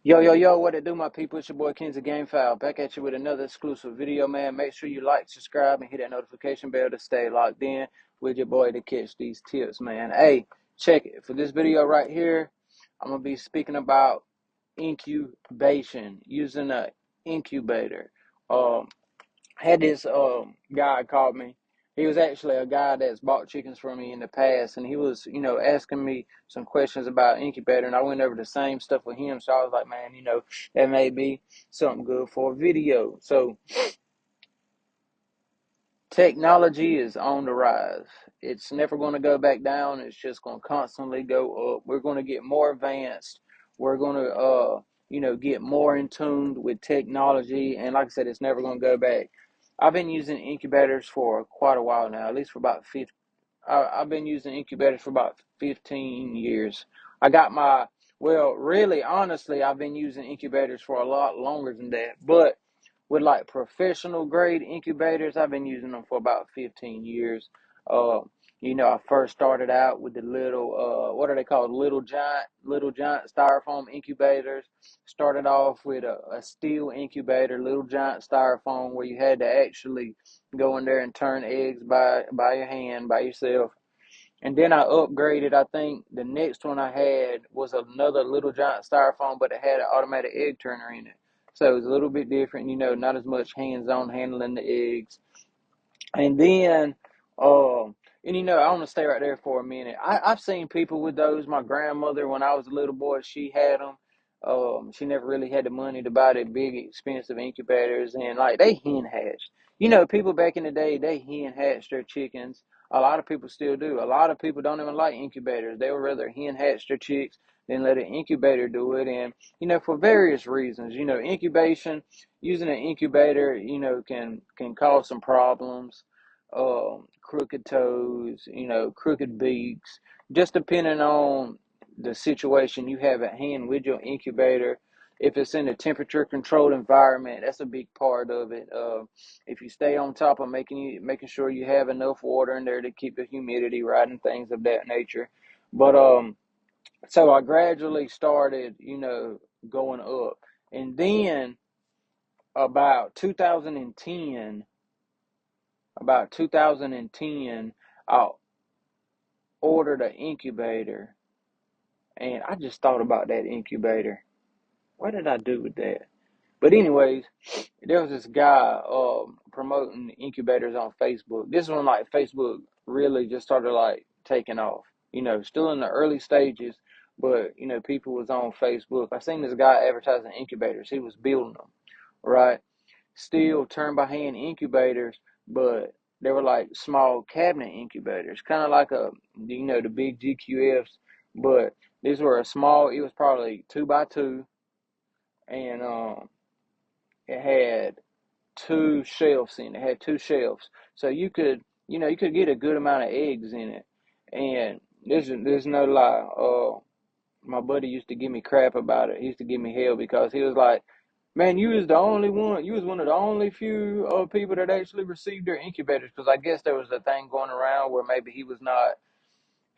Yo, what it do, my people? It's your boy Kenzie Gamefowl back at you with another exclusive video, man. Make sure you like, subscribe, and hit that notification bell to stay locked in with your boy to catch these tips, man. Hey, check it. For this video right here, I'm going to be speaking about incubation, using a incubator. Um, had this guy called me. He was actually a guy that's bought chickens for me in the past, and he was, asking me some questions about incubator, and I went over the same stuff with him. So I was like, man, that may be something good for a video. So technology is on the rise. It's never going to go back down. It's just going to constantly go up. We're going to get more advanced. We're going to, get more in tune with technology. And like I said, it's never going to go back. I've been using incubators for quite a while now, at least for about 50. I've been using incubators for about 15 years. I got well, really, honestly, I've been using incubators for a lot longer than that. But with like professional grade incubators, I've been using them for about 15 years. Uh, I first started out with the little, what are they called? Little giant styrofoam incubators. Started off with a steel incubator, little giant styrofoam, where you had to actually go in there and turn eggs by your hand, by yourself. And then I upgraded. I think the next one I had was another little giant styrofoam, but it had an automatic egg turner in it. So it was a little bit different, not as much hands-on handling the eggs. And then, I want to stay right there for a minute. I've seen people with those. My grandmother, when I was a little boy, she had them. She never really had the money to buy the big, expensive incubators, and like they hen hatched. People back in the day, they hen hatched their chickens. A lot of people still do. A lot of people don't even like incubators. They would rather hen hatch their chicks than let an incubator do it. And for various reasons, incubation, using an incubator, can cause some problems, crooked toes, crooked beaks, just depending on the situation you have at hand with your incubator. If it's in a temperature controlled environment, that's a big part of it. If you stay on top of making sure you have enough water in there to keep the humidity right and things of that nature. But so I gradually started, going up. And then about 2010, about 2010, I ordered an incubator, and I just thought about that incubator. What did I do with that? But anyways, there was this guy promoting incubators on Facebook. This one, like, Facebook really just started like taking off. Still in the early stages, but people was on Facebook. I seen this guy advertising incubators. He was building them, right? Still turn by hand incubators, but they were like small cabinet incubators, kind of like the big GQFs, but these were a small. It was probably 2 by 2, and it had two shelves in it. It had two shelves, so you could get a good amount of eggs in it. And there's no lie. My buddy used to give me crap about it. He used to give me hell because he was like, "Man, you was the only one. You was one of the only few people that actually received their incubators." Because I guess there was a thing going around where maybe he was not.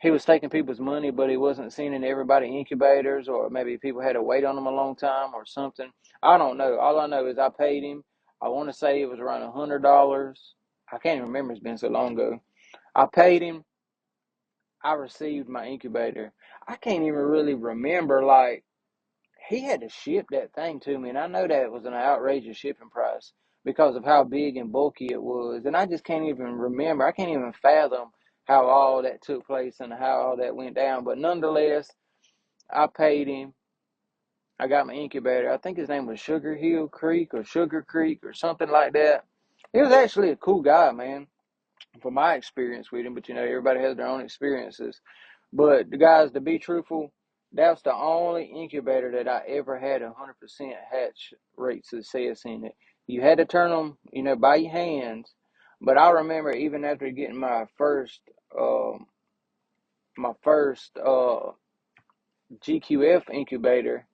He was taking people's money, but he wasn't sending everybody incubators, or maybe people had to wait on them a long time or something. I don't know. All I know is I paid him. I want to say it was around $100. I can't even remember. It's been so long ago. I paid him. I received my incubator. I can't even really remember, like, he had to ship that thing to me, and I know that it was an outrageous shipping price because of how big and bulky it was. And I just can't even remember. I can't even fathom how all that took place and how all that went down. But nonetheless, I paid him. I got my incubator. I think his name was Sugar Hill Creek or Sugar Creek or something like that. He was actually a cool guy, man, from my experience with him. But everybody has their own experiences. But the guys, to be truthful, that's the only incubator that I ever had 100% hatch rate success in it. You had to turn them, by your hands. But I remember even after getting um, my first GQF incubator,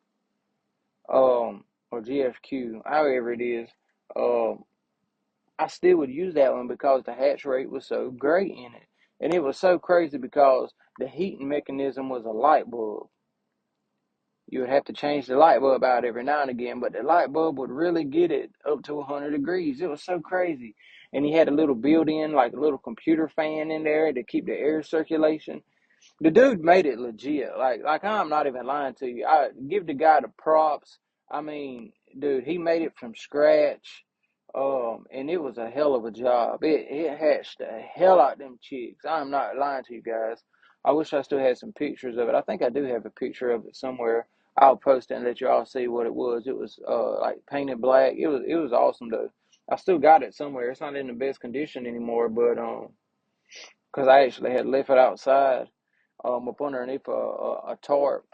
or GFQ, however it is, um, I still would use that one because the hatch rate was so great in it. And it was so crazy because the heating mechanism was a light bulb. you would have to change the light bulb out every now and again, but the light bulb would really get it up to 100 degrees. It was so crazy. And he had a little built-in, like a little computer fan in there to keep the air circulation. The dude made it legit. Like I'm not even lying to you. I give the guy the props. I mean, dude, he made it from scratch. And it was a hell of a job. It hatched the hell out of them chicks. I'm not lying to you guys. I wish I still had some pictures of it. I think I do have a picture of it somewhere. I'll post it and let you all see what it was. It was like painted black. It was awesome though. I still got it somewhere. It's not in the best condition anymore, but because I actually had left it outside up underneath a tarp,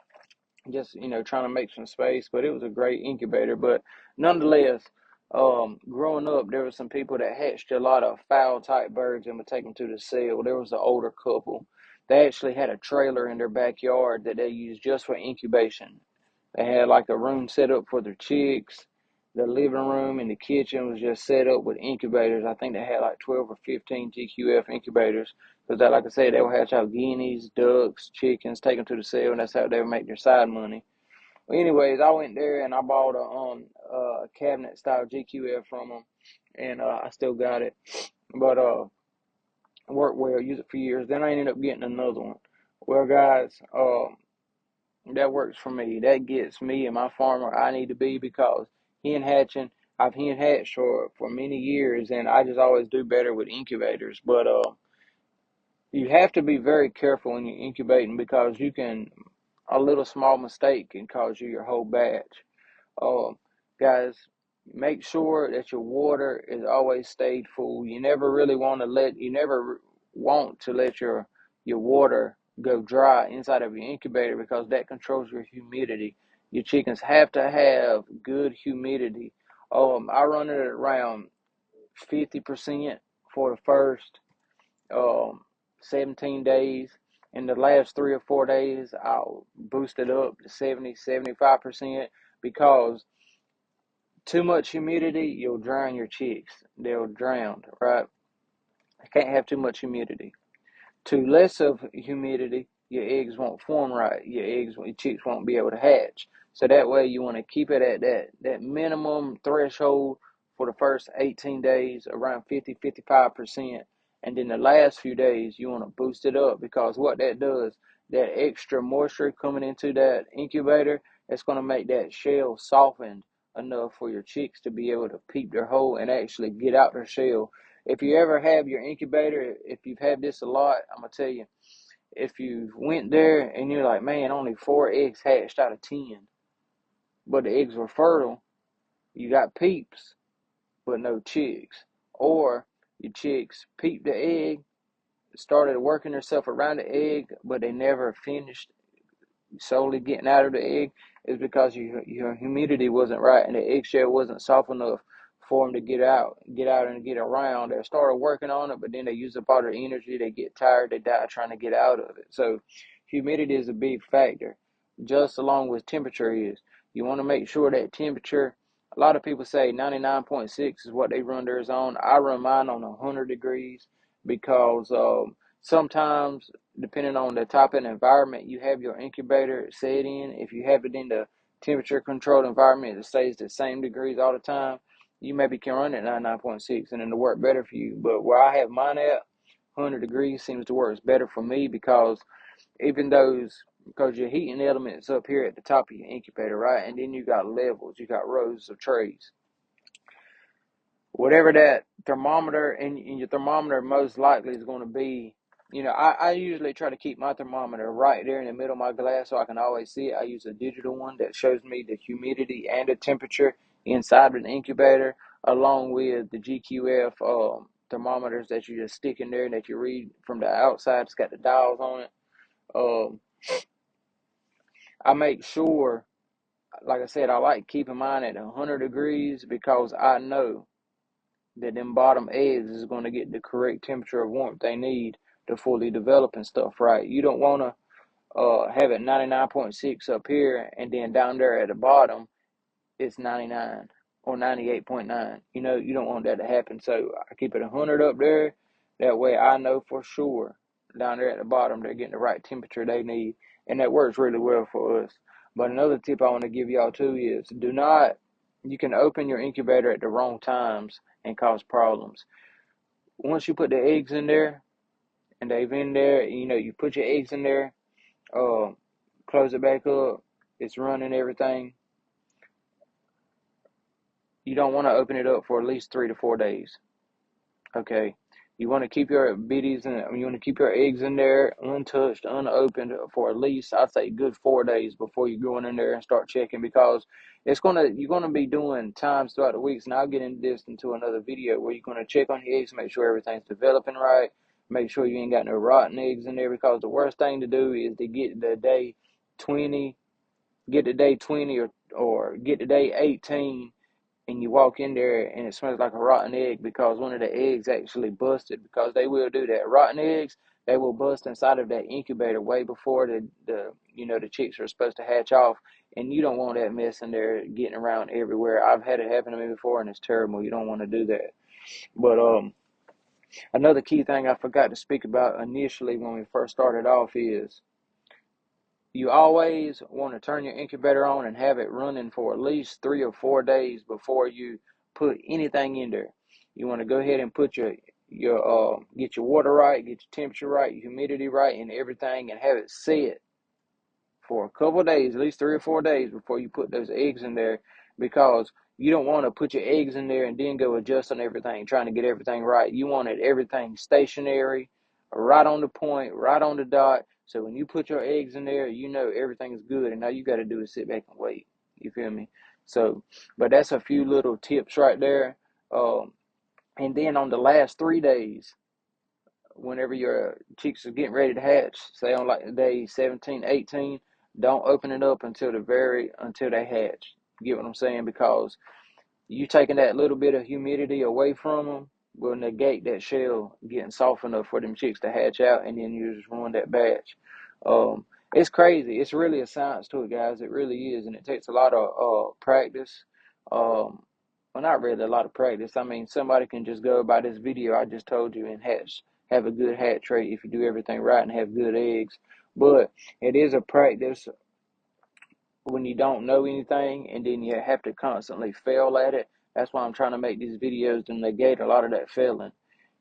just trying to make some space. But it was a great incubator. But nonetheless, growing up, there were some people that hatched a lot of fowl type birds and would take them to the sale. There was an older couple. They actually had a trailer in their backyard that they used just for incubation. They had like a room set up for their chicks. The living room and the kitchen was just set up with incubators. I think they had like 12 or 15 GQF incubators. Because, like I said, they would hatch out guineas, ducks, chickens, take them to the sale, and that's how they would make their side money. Well, anyways, I went there and I bought a cabinet style GQF from them, and I still got it. But worked well, used it for years. Then I ended up getting another one. Well, guys, that works for me. That gets me and my farm where I need to be because hen hatching, I've hen hatched for many years, and I just always do better with incubators. But you have to be very careful when you're incubating because a little small mistake can cause you your whole batch. Um, Guys, make sure that your water is always stayed full. You never want to let your water go dry inside of your incubator because that controls your humidity. Your chickens have to have good humidity. I run it at around 50% for the first um 17 days. In the last 3 or 4 days, I'll boost it up to 70, 75% because too much humidity, you'll drown your chicks. They'll drown, right? You can't have too much humidity. Too less of humidity, your eggs won't form right. Your chicks won't be able to hatch. So that way you want to keep it at that minimum threshold for the first 18 days, around 50, 55%. And then the last few days, you want to boost it up because what that does, that extra moisture coming into that incubator, it's going to make that shell softened enough for your chicks to be able to peep their hole and actually get out their shell. If you ever have your incubator, if you've had this a lot, I'm going to tell you, if you went there and you're like, man, only 4 eggs hatched out of 10, but the eggs were fertile, you got peeps, but no chicks. Or your chicks peeped the egg, started working themselves around the egg, but they never finished solely getting out of the egg, is because your humidity wasn't right and the eggshell wasn't soft enough for them to get out and get around. They started working on it, but then they use up all their energy. They get tired. They die trying to get out of it. So humidity is a big factor, just along with temperature is. You want to make sure that temperature. A lot of people say 99.6 is what they run theirs on. I run mine on 100 degrees because sometimes depending on the type of environment you have your incubator set in, if you have it in the temperature controlled environment that stays the same degrees all the time, you maybe can run it 99.6 and it'll work better for you. But where I have mine at, 100 degrees seems to work better for me because because your heating elements up here at the top of your incubator, right? And then you got levels, you got rows of trays. Whatever that thermometer and your thermometer most likely is going to be, I usually try to keep my thermometer right there in the middle of my glass so I can always see it. I use a digital one that shows me the humidity and the temperature inside of the incubator, along with the GQF thermometers that you just stick in there and that you read from the outside. It's got the dials on it. Um, I make sure, like I said, I like keeping mine at 100 degrees because I know that them bottom eggs is going to get the correct temperature of warmth they need to fully develop and stuff, right? You don't want to have it 99.6 up here and then down there at the bottom it's 99 or 98.9. You don't want that to happen. So I keep it 100 up there. That way I know for sure down there at the bottom they're getting the right temperature they need. And that works really well for us. But another tip I want to give y'all too is you can open your incubator at the wrong times and cause problems. Once you put the eggs in there and they've in there, you put your eggs in there, uh, close it back up, it's running everything. You don't want to open it up for at least 3 to 4 days. Okay. You want to keep your biddies and you want to keep your eggs in there untouched, unopened for at least, I'd say, good 4 days before you go in there and start checking, because you're gonna be doing times throughout the weeks, and I'll get into this into another video where you're gonna check on your eggs, make sure everything's developing right, make sure you ain't got no rotten eggs in there, because the worst thing to do is to get the day 20, get the day 20 or get the day 18, and you walk in there and it smells like a rotten egg because one of the eggs actually busted, because they will do that. Rotten eggs, they will bust inside of that incubator way before the chicks are supposed to hatch off, and you don't want that mess in there getting around everywhere. I've had it happen to me before and it's terrible. You don't want to do that. But another key thing I forgot to speak about initially when we first started off is you always want to turn your incubator on and have it running for at least 3 or 4 days before you put anything in there. You want to go ahead and put your get your water right, get your temperature right, your humidity right, and everything, and have it set for a couple of days, at least 3 or 4 days before you put those eggs in there, because you don't want to put your eggs in there and then go adjusting everything, trying to get everything right. You wanted everything stationary, right on the point, right on the dot. So when you put your eggs in there, you know everything is good, and all you got to do is sit back and wait. You feel me? So, but that's a few little tips right there. And then on the last 3 days, whenever your chicks are getting ready to hatch, say on like day 17, 18, don't open it up until they hatch. You get what I'm saying? Because you taking that little bit of humidity away from them will negate that shell getting soft enough for them chicks to hatch out, and then you just ruin that batch. Um, it's crazy. It's really a science to it, guys. It really is, and it takes a lot of practice. Well, not really a lot of practice. I mean, somebody can just go by this video I just told you and have a good hatch rate if you do everything right and have good eggs. But it is a practice when you don't know anything and then you have to constantly fail at it. That's why I'm trying to make these videos to negate a lot of that failing.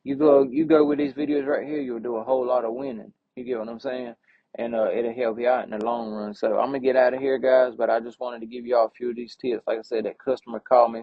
You go with these videos right here, you'll do a whole lot of winning. You get what I'm saying? And it'll help you out in the long run. So I'm gonna get out of here, guys, but I just wanted to give y'all a few of these tips. Like I said, that customer called me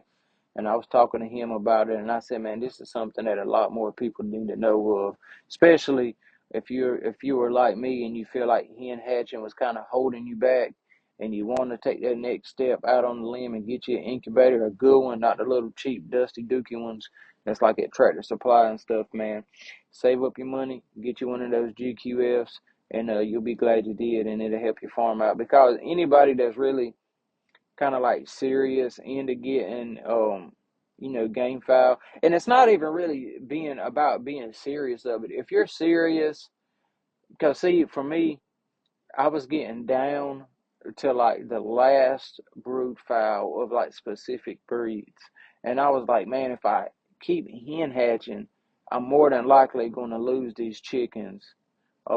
and I was talking to him about it, and I said, man, this is something that a lot more people need to know of, especially if you were like me and you feel like hen hatching was kind of holding you back, and you want to take that next step out on the limb and get you an incubator, a good one, not the little cheap dusty dookie ones that's like at Tractor Supply and stuff, man. Save up your money, get you one of those GQFs, and you'll be glad you did, and it'll help your farm out, because anybody that's really kind of like serious into getting game fowl, and it's not even really being about being serious of it. If you're serious, because see, for me, I was getting down to like the last brood fowl of like specific breeds, and I was like, man, if I keep hen hatching, I'm more than likely going to lose these chickens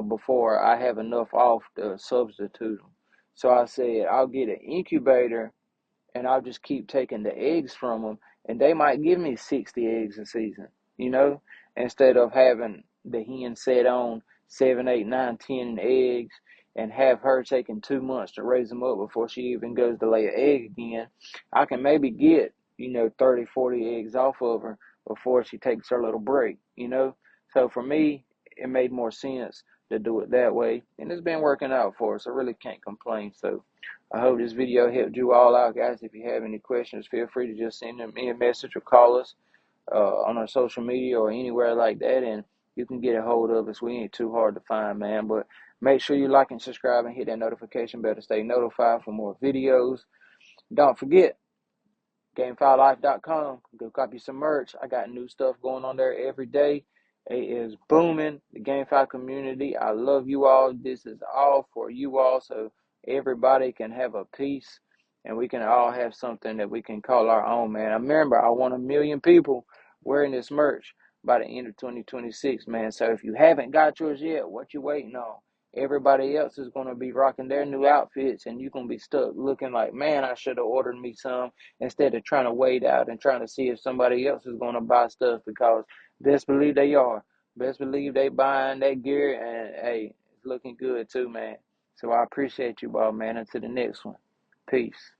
before I have enough off to substitute them. So I said I'll get an incubator and I'll just keep taking the eggs from them, and they might give me 60 eggs a season, you know, instead of having the hen set on 7, 8, 9, 10 eggs and have her taking 2 months to raise them up before she even goes to lay an egg again. I can maybe get, 30, 40 eggs off of her before she takes her little break, you know. So for me, it made more sense to do it that way, and it's been working out for us. I really can't complain. So I hope this video helped you all out, guys. If you have any questions, feel free to just send me a message or call us on our social media or anywhere like that, and you can get a hold of us. We ain't too hard to find, man. But make sure you like and subscribe and hit that notification bell to stay notified for more videos. Don't forget, GameFoulLife.com. Go copy some merch. I got new stuff going on there every day. It is booming. The Gamefowl community, I love you all. This is all for you all, so everybody can have a piece and we can all have something that we can call our own, man. I remember, I want 1 million people wearing this merch by the end of 2026, man. So if you haven't got yours yet, what you waiting on? everybody else is going to be rocking their new outfits, and you're going to be stuck looking like, man, I should have ordered me some, instead of trying to wait out and trying to see if somebody else is going to buy stuff, because best believe they are. Best believe they buying that gear, and hey, it's looking good too, man. So I appreciate you, ball, man. Until the next one. Peace.